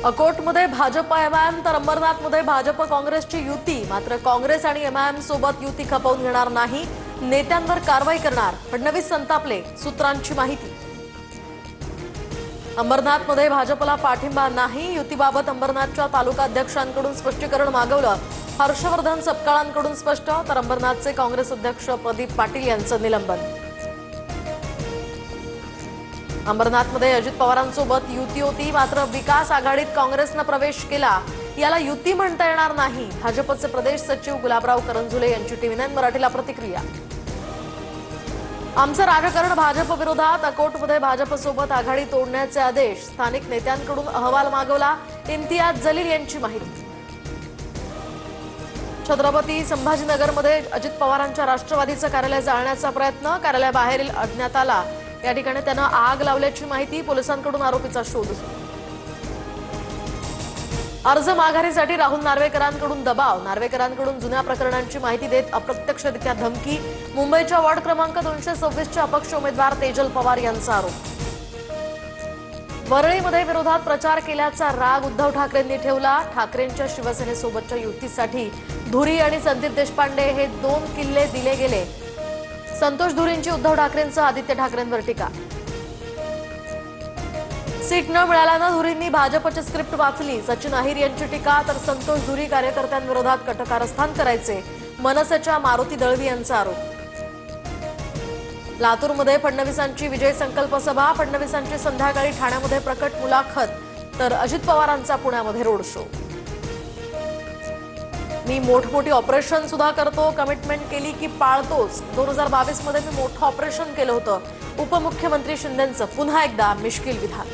अकोटमध्ये Bhajap MIM तर अंबरनाथमध्ये भाजप काँग्रेसची युती। मात्र काँग्रेस आणि एमआयएम सोबत युती खपवून घेणार नाही, नेत्यांवर कारवाई करणार, फडणवीस संतापले, सूत्रांची माहिती। अंबरनाथमध्ये भाजपला पाठिंबा नाही, युतीबाबत अंबरनाथच्या तालुका अध्यक्षांकडून स्पष्टीकरण मागवलं। हर्षवर्धन सपकाळांकडून स्पष्ट, तर अंबरनाथचे काँग्रेस अध्यक्ष प्रदीप पाटील यांचं निलंबन। अंबरनाथमध्ये अजित पवारांसोबत युती होती, मात्र विकास आघाडीत काँग्रेसनं प्रवेश केला, याला युती म्हणता येणार नाही। भाजपचे प्रदेश सचिव गुलाबराव करंजुले यांची टीव्ही 9 मराठीला प्रतिक्रिया। आमचं राजकारण भाजप विरोधात, अकोटमध्ये भाजपसोबत आघाडी तोडण्याचे आदेश, स्थानिक नेत्यांकडून अहवाल मागवला, इम्तियाज जलील यांची माहिती। छत्रपती संभाजीनगरमध्ये अजित पवारांच्या राष्ट्रवादीचं कार्यालय जाळण्याचा प्रयत्न, कार्यालयाबाहेरील अज्ञाताला या ठिकाणी त्यानं आग लावल्याची माहिती, पोलिसांकडून आरोपीचा शोध सुरू। अर्ज माघारीसाठी राहुल नार्वेकरांकडून दबाव, नार्वेकरांकडून जुन्या प्रकरणांची माहिती देत अप्रत्यक्षरित्या धमकी, मुंबईच्या वॉर्ड क्रमांक 226चे अपक्ष उमेदवार तेजल पवार यांचा आरोप। वरळीमध्ये विरोधात प्रचार केल्याचा राग उद्धव ठाकरेंनी ठेवला, ठाकरेंच्या शिवसेनेसोबतच्या युतीसाठी धुरी आणि संदीप देशपांडे हे 2 किल्ले दिले गेले, संतोष धुरींची उद्धव ठाकरेंचं आदित्य ठाकरेंवर टीका। सीट न मिळाल्यानं धुरींनी भाजपची स्क्रिप्ट वाचली, सचिन अहिर यांची टीका, तर संतोष धुरी कार्यकर्त्यांविरोधात कटकारस्थान करायचे, मनसेच्या मारुती दळवी यांचा आरोप। लातूरमध्ये फडणवीसांची विजय संकल्प सभा, फडणवीसांची संध्याकाळी ठाण्यामध्ये प्रकट मुलाखत, तर अजित पवारांचा पुण्यामध्ये रोड शो। मी मोठमोठी ऑपरेशन सुद्धा करतो, कमिटमेंट केली की पाळतोच। 2022 मध्ये मी मोठं ऑपरेशन केलं होतं, उपमुख्यमंत्री शिंदेंचं पुन्हा एकदा मिश्किल विधान।